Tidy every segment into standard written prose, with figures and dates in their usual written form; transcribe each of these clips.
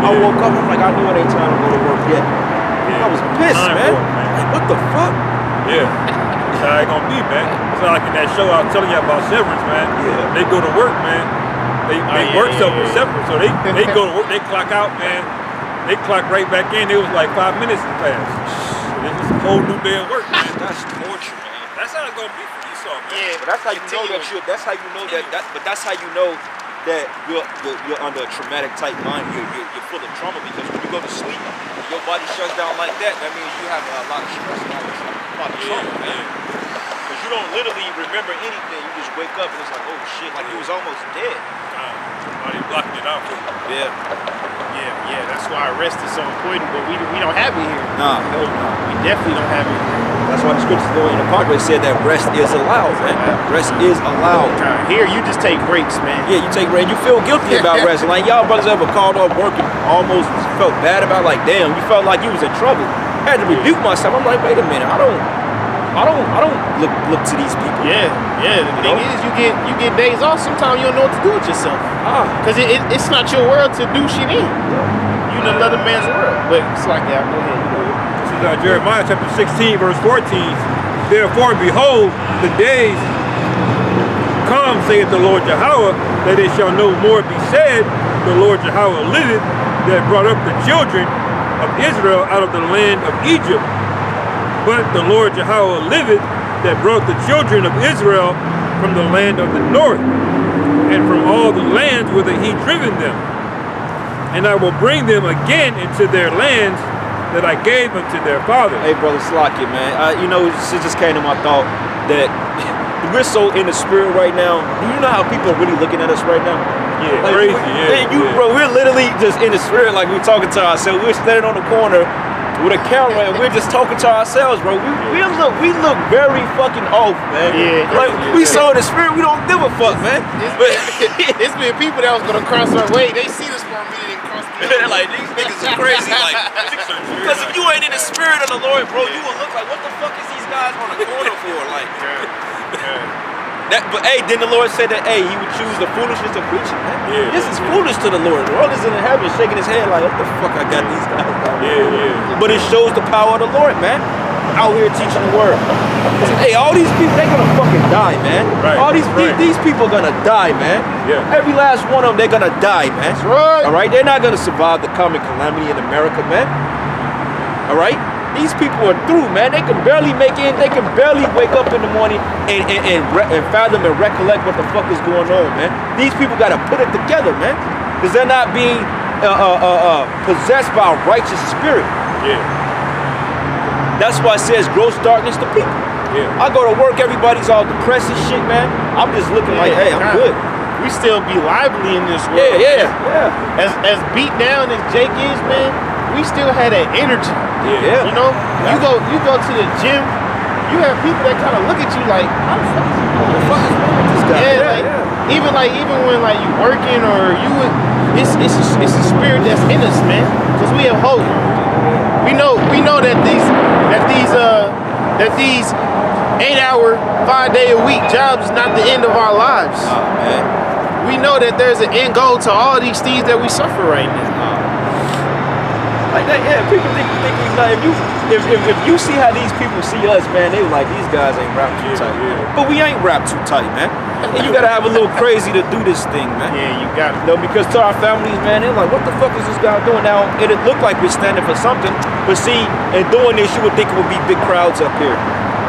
I woke up, I'm like, I knew it ain't time to go to work yet. I was pissed, man. Like, what the fuck? Yeah. That's how it gonna be, man. It's like in that show I was telling you about Severance, man. Yeah. They go to work, man. They work separate, so they go to work, they clock out, man. They clock right back in. It was like 5 minutes to pass. It's just a whole new day of work, man. That's torture, man. That's how it's gonna be for Esau, man. Yeah, But that's how you know that you're. That's how you know that. But that's how you know that you're under a traumatic type mind. You're full of trauma because when you go to sleep, your body shuts down like that. That means you have a lot of stress and a lot of trauma, man. Because you don't literally remember anything. You just wake up and it's like, oh shit, like you was almost dead. Somebody blocking it out for you. Yeah. Yeah, that's why rest is so important, but we don't have it here. Nah. We definitely don't have it here. That's why the scriptures go in the part where it said that rest is allowed, man. Rest is allowed. Here, you just take breaks, man. Yeah, you take rest. You feel guilty about rest. Like y'all brothers ever called off work and almost felt bad about it? Like, damn, you felt like you was in trouble. I had to rebuke myself. I'm like, wait a minute, I don't look to these people. Yeah. The thing is, you get days off. Sometimes you don't know what to do with yourself. Because it's not your world to do shit in. You in another man's world. But it's like, yeah, go ahead. This is Jeremiah chapter 16, verse 14. Therefore, behold, the days come, saith the Lord Yahweh, that it shall no more be said, the Lord Yahweh liveth, that brought up the children of Israel out of the land of Egypt. But the Lord Yahweh liveth, that brought the children of Israel from the land of the north, and from all the lands whither he driven them. And I will bring them again into their lands that I gave unto their fathers. Hey, brother Slocky, man. You know, it just came to my thought that we're so in the spirit right now. Do you know how people are really looking at us right now? Yeah, like, crazy. Bro, we're literally just in the spirit, like we're talking to ourselves. We're standing on the corner with a camera and we're just talking to ourselves, bro. We look very fucking off, man. Yeah. Like we so in the spirit, we don't give a fuck, man. It's been people that was gonna cross our way. They see this for a minute and cross the way. Like these niggas are crazy. Like because if you ain't in the spirit of the Lord, bro, you will look like what the fuck is these guys on the corner for? Like but hey, then the Lord said that he would choose the foolishness of preaching, man. This is foolish to the Lord. The Lord is in heaven shaking his head like, what the fuck I got these guys down. But it shows the power of the Lord, man. Out here teaching the word. Hey, all these people, they gonna fucking die, man. Right. All these people gonna die, man. Yeah. Every last one of them, they're gonna die, man. That's right. All right, they're not gonna survive the common calamity in America, man. All right. These people are through, man. They can barely make it. They can barely wake up in the morning and fathom and recollect what the fuck is going on, man. These people got to put it together, man, because they're not being possessed by a righteous spirit. Yeah. That's why it says gross darkness to people. Yeah. I go to work, everybody's all depressed and shit, man. I'm just looking like, hey, I'm good. We still be lively in this world. Yeah. As beat down as Jake is, man, we still had that energy. Yeah. You know, you go to the gym, you have people that kind of look at you like, how the fuck is wrong with this guy? Yeah, even when like you working or you, it's a spirit that's in us, man. Because we have hope. We know that these 8-hour, 5-day-a-week jobs is not the end of our lives. Oh, man. We know that there's an end goal to all these things that we suffer right now. Like that, yeah. People think we like if you see how these people see us, man, they like these guys ain't wrapped too tight. But we ain't wrapped too tight, man. And you gotta have a little crazy to do this thing, man. Yeah, you got it. You know, because to our families, man, they're like, what the fuck is this guy doing now? It'd look like we're standing for something, but see, in doing this, you would think it would be big crowds up here.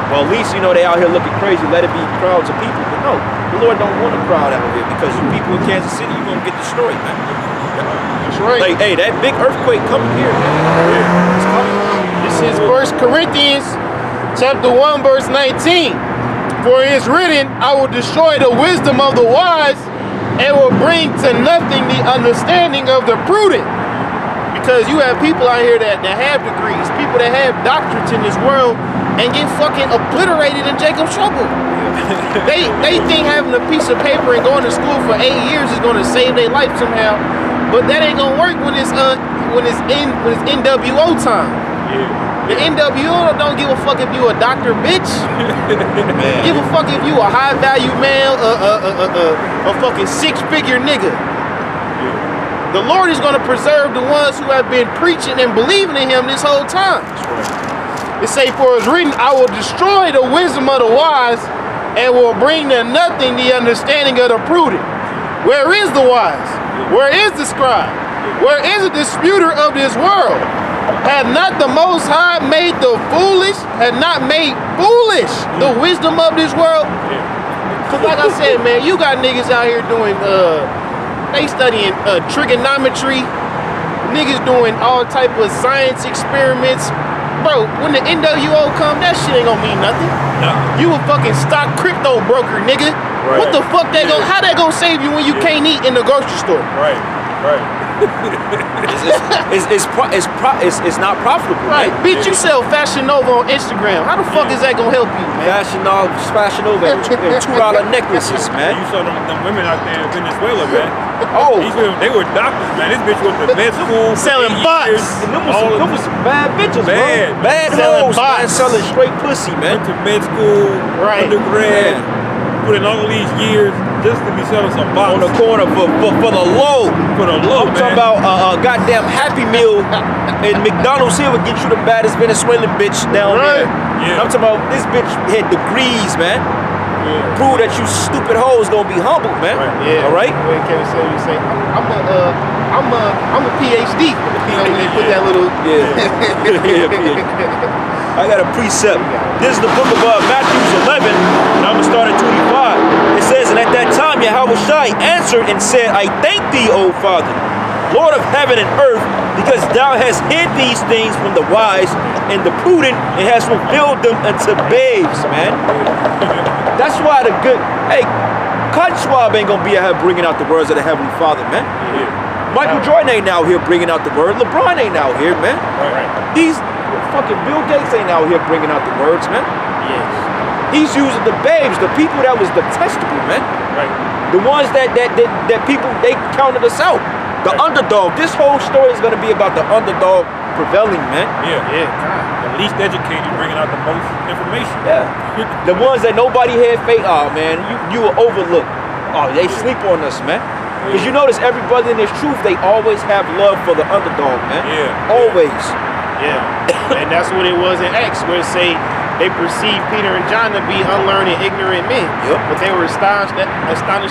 Well, at least you know they out here looking crazy. Let it be crowds of people. But no, the Lord don't want a crowd out here because you people in Kansas City, you're gonna get destroyed, man. That's right. Like, hey, that big earthquake coming here, man. It's coming. This is 1 Corinthians chapter 1, verse 19. For it is written, I will destroy the wisdom of the wise and will bring to nothing the understanding of the prudent. Because you have people out here that have degrees, people that have doctorates in this world and get fucking obliterated in Jacob's trouble. They think having a piece of paper and going to school for 8 years is gonna save their life somehow. But that ain't gonna work when it's NWO time. Yeah. The NWO don't give a fuck if you a doctor, bitch. Give a fuck if you a high value male, a fucking 6-figure nigga. The Lord is going to preserve the ones who have been preaching and believing in him this whole time. That's right. It say, for it's written, I will destroy the wisdom of the wise and will bring to nothing the understanding of the prudent. Where is the wise? Where is the scribe? Where is the disputer of this world? Had not the Most High made the foolish, had not made foolish the wisdom of this world? Cause like I said, man, you got niggas out here doing, they studying trigonometry, niggas doing all type of science experiments. Bro, when the NWO come, that shit ain't gonna mean nothing. No. You a fucking stock crypto broker, nigga. Right. What the fuck how that gonna save you when you can't eat in the grocery store? Right. It's not profitable. Right. Man. Bitch, you sell Fashion Nova on Instagram. How the fuck is that gonna help you, man? Fashion Nova, and $2 necklaces, man. You saw them women out there in Venezuela, man. Oh, These women, they were doctors, man. This bitch went to med school. for Selling 8 bots. years. and them was some bad bitches, Bad. bro. Bad Selling hoes, man. bots. Selling straight pussy, man. Went to med school, Right. undergrad, put in all these years just to be selling some bots On the corner for the low. for the low, I'm man. talking about goddamn Happy Meal and McDonald's here would get you the baddest Venezuelan bitch down Right. there. Yeah. I'm talking about this bitch had degrees, man. Yeah. Prove that you stupid hoes gonna be humble, man. Right. Yeah. All right. When Kevin said, you say, I'm a PhD. You know when they put that little. Yeah. Yeah, PhD. I got a precept. This is the book of Matthew 11, and I'm gonna start at 25. It says, and at that time Yahweh Shai answered and said, I thank thee, O Father, Lord of heaven and earth, because thou hast hid these things from the wise and the prudent, and hast revealed them unto babes, man. That's why the good, hey, Cotton Schwab ain't gonna be out here bringing out the words of the Heavenly Father, man. Yeah. Michael Jordan ain't out here bringing out the word. LeBron ain't out here, man. Right. These fucking Bill Gates ain't out here bringing out the words, man. Yes. He's using the babes, the people that was detestable, man. Right. The ones that people, they counted us out. The underdog. This whole story is gonna be about the underdog prevailing, man. Yeah. Yeah. The least educated bringing out the most information. Yeah. The ones that nobody had faith. Oh man, you will overlook. Oh, they sleep on us, man. Because you notice every brother in this truth, they always have love for the underdog, man. Yeah. Yeah. Always. And that's what it was in Acts, where it say they perceived Peter and John to be unlearned and ignorant men. Yep. But they were astonished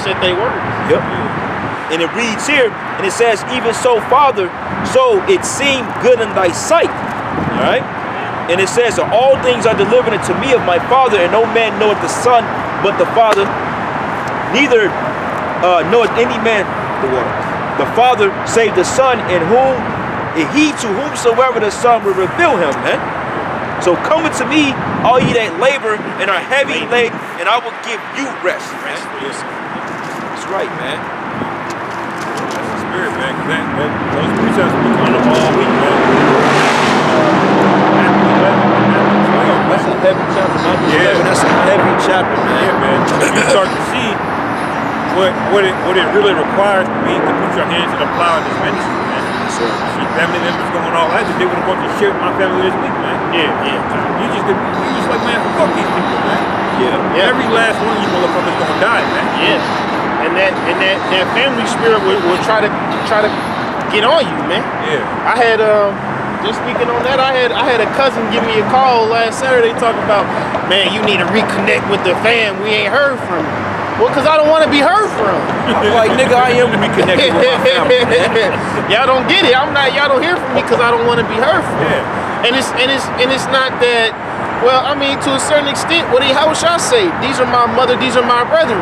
at their words. Yep. And it reads here, and it says, even so, Father, so it seemed good in thy sight. All right? And it says, all things are delivered unto me of my Father, and no man knoweth the Son but the Father. Neither knoweth any man the Father save the Son, in whom he to whomsoever the Son will reveal him, man. So come unto me, all ye that labor and are heavy laden, and I will give you rest, man. That's right, man. That's the spirit, man. 'Cause those precepts will be coming up all week, man. Matthew 11 and Matthew 12, That's a heavy chapter, man. Yeah. That's a heavy chapter, man. Yeah, man. You start to see what it really requires to put your hands to the plow in this ministry, man. See family members going all I had to do with a bunch of shit with my family this week, man. Yeah. You just like, man, fuck these people, man. Yeah. Every last one of you motherfuckers gonna die, man. Yeah. And that family spirit will try to get on you, man. Yeah. I had just speaking on that, I had a cousin give me a call last Saturday talking about, man, you need to reconnect with the fam. We ain't heard from you. Well, cause I don't want to be heard from. I'm like, nigga, I am reconnected with my family, man. Y'all don't get it. Y'all don't hear from me because I don't want to be heard from. Yeah. And it's not that. Well, I mean, to a certain extent, how would y'all say? These are my mother. These are my brethren.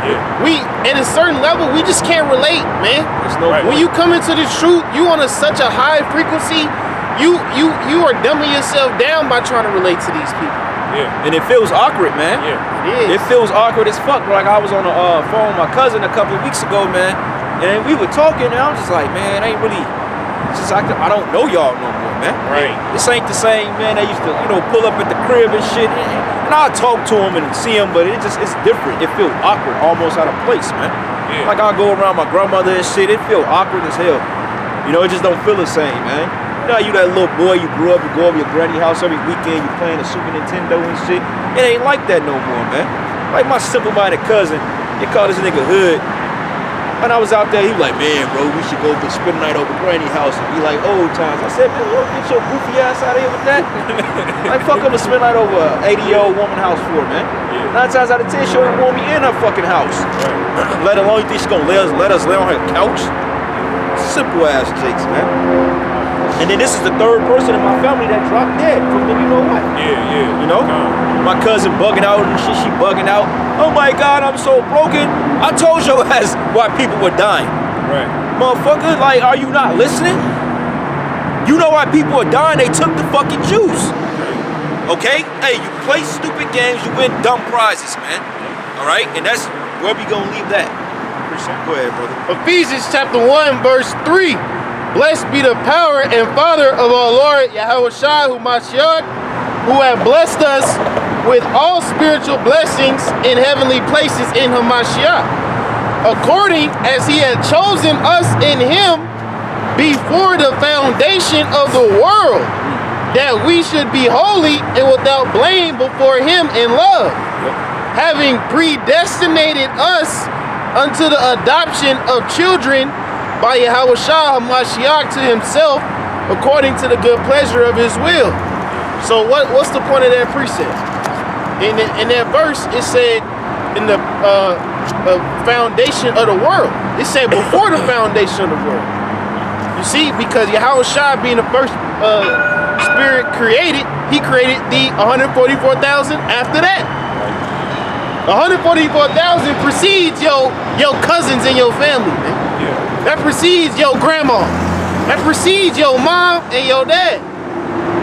Yeah. We, at a certain level, we just can't relate, man. There's no Right. When you come into the truth, you on such a high frequency. You are dumbing yourself down by trying to relate to these people. Yeah. And it feels awkward, man. Yeah. It feels awkward as fuck. Like I was on the phone with my cousin a couple of weeks ago, man, and we were talking, and I was just like, man, I ain't really. It's just I don't know y'all no more, man. Right. This ain't the same, man. They used to, pull up at the crib and shit, and I'll talk to them and see them, but it's different. It feels awkward, almost out of place, man. Yeah. Like I'll go around my grandmother and shit. It feel awkward as hell. It just don't feel the same, man. You that little boy, you grew up, you go over your granny house every weekend, you playing the Super Nintendo and shit. It ain't like that no more, man. Like my simple-minded cousin, they call this nigga Hood. When I was out there, he was like, man, bro, we should go spend the night over Granny house and be like old times. I said, man, you get your goofy ass out of here with that. Like, fuck, I'm gonna spend the night over an 80-year-old woman house for, man. Yeah. 9 times out of 10, she don't want me in her fucking house. Right. Let alone you think she gonna let us lay on her couch? Simple ass jakes, man. And then this is the 3rd person in my family that dropped dead from the, you know what? Yeah. You know? My cousin bugging out and shit, she bugging out. Oh my God, I'm so broken. I told your ass why people were dying. Right. Motherfucker, like, are you not listening? You know why people are dying? They took the fucking juice. Okay? Hey, you play stupid games, you win dumb prizes, man. All right? And that's where we gonna leave that. Go ahead, brother. Ephesians chapter 1, verse 3. Blessed be the power and Father of our Lord Yahushua HaMashiach, who have blessed us with all spiritual blessings in heavenly places in Hamashiach, according as he had chosen us in him before the foundation of the world, that we should be holy and without blame before him in love, having predestinated us unto the adoption of children by Yahushua HaMashiach to himself, according to the good pleasure of his will. So what's the point of that precept? In that verse, it said in the foundation of the world. It said before the foundation of the world. You see, because Yahushua being the first spirit created, he created the 144,000 after that. 144,000 precedes your cousins and your family, man. Yeah. That precedes your grandma. That precedes your mom and your dad.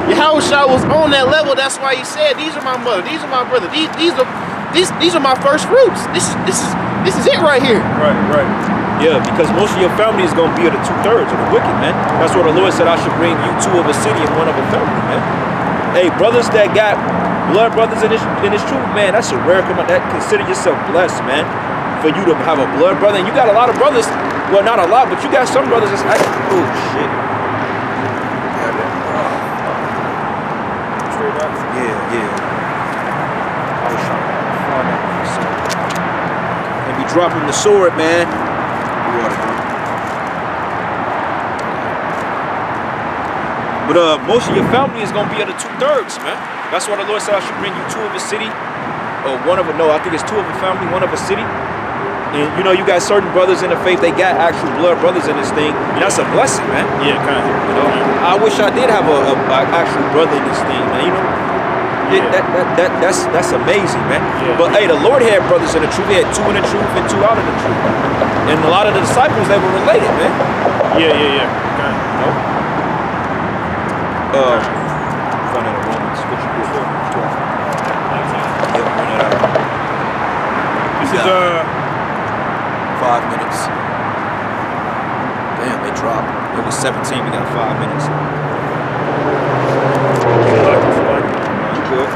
Yahushua was on that level. That's why he said, "These are my mother. These are my brother. These are my first fruits. This is it right here." Right. Yeah, because most of your family is gonna be of the 2/3 of the wicked, man. That's what the Lord said. I should bring you 2 of a city and 1 of a family, man. Hey, brothers that got blood brothers in this truth, man, that's a rare command. That consider yourself blessed, man, for you to have a blood brother. And you got a lot of brothers. Well, not a lot, but you got some brothers that's like, oh shit. Straight up. Yeah. I was trying to find that. And be dropping the sword, man. But most of your family is gonna be of the 2/3, man. That's why the Lord said I should bring you 2 of a city, or 1 of a, no, I think it's 2 of a family, 1 of a city. And you know, you got certain brothers in the faith, they got actual blood brothers in this thing. And that's a blessing, man. Yeah, kind of. You know, I wish I did have a actual brother in this thing, man. You know, that's amazing, man. Yeah. But hey, the Lord had brothers in the truth. He had 2 in the truth and 2 out of the truth. And a lot of the disciples, they were related, man. Yeah. You know? Find out a Romans scripture before 12. Yeah, bring it out. This is 5 minutes. Damn, they dropped. It was 17. We got 5 minutes. You good?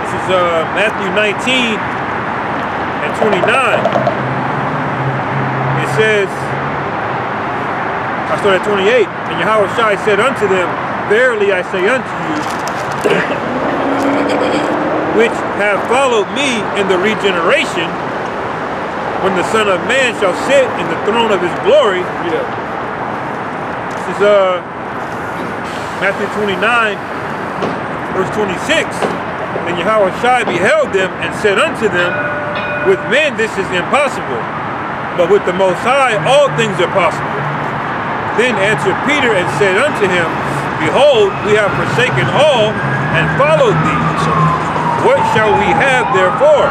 This is Matthew 19 and 29. It says, I start at 28. And Yahushua said unto them, Verily I say unto you, which have followed me in the regeneration, when the Son of Man shall sit in the throne of his glory. Yeah. This is Matthew 29, verse 26. And Yahushua beheld them and said unto them, with men this is impossible, but with the Most High all things are possible. Then answered Peter and said unto him, Behold, we have forsaken all and followed thee. What shall we have therefore?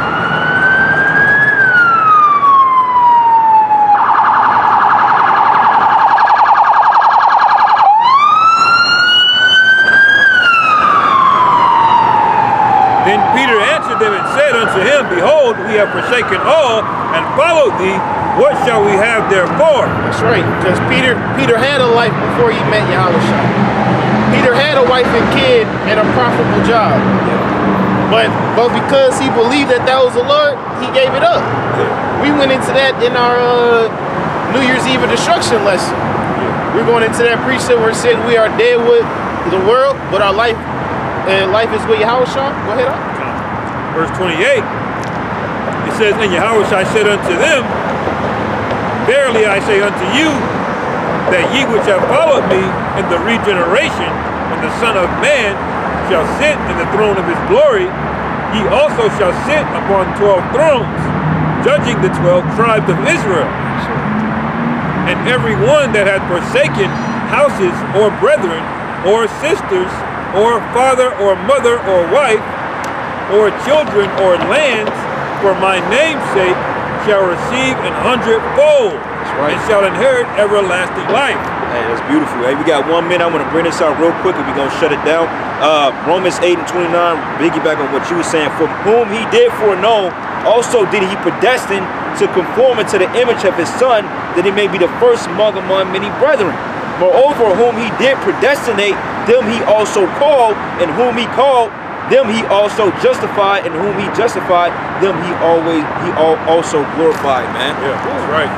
Then Peter answered them and said unto him, Behold, we have forsaken all and followed thee. What shall we have therefore? That's right, because Peter had a life before he met Yahushua. Peter had a wife and kid and a profitable job. But because he believed that was the Lord, he gave it up. We went into that in our New Year's Eve destruction lesson. We're going into that precept where it said we are dead with the world, but our life is with Yahushua. Go ahead on. Verse 28. says, and Yahweh said unto them, verily I say unto you, that ye which have followed me in the regeneration, when the Son of Man shall sit in the throne of his glory, ye also shall sit upon 12 thrones, judging the 12 tribes of Israel. And every one that hath forsaken houses, or brethren, or sisters, or father, or mother, or wife, or children, or lands, for my name's sake, shall receive 100-fold, right. and shall inherit everlasting life. Hey, that's beautiful. Hey, we got 1 minute. I'm going to bring this out real quick and we're going to shut it down. Romans 8 and 29, piggyback on what you were saying. For whom he did foreknow, also did he predestine to conform into the image of his Son, that he may be the first among many brethren. Moreover, whom he did predestinate, them he also called, and whom he called, them he also justified, and whom he justified, them he also glorified, man. Yeah, that's right.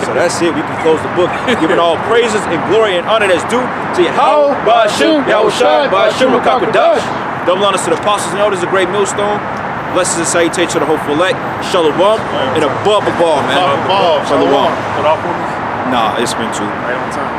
So that's it. We can close the book, giving all praises and glory and honor that's due to Yahweh, Ba'ashim, Yahushua, Ba'ashim, Rakakadash. Double honors to the apostles and elders, a great millstone. Blessings and salutations to the hopeful elect. Shalom and above the ball, man. Shalom. Shalom. Cut off on us? Nah, it's been too. Right on time.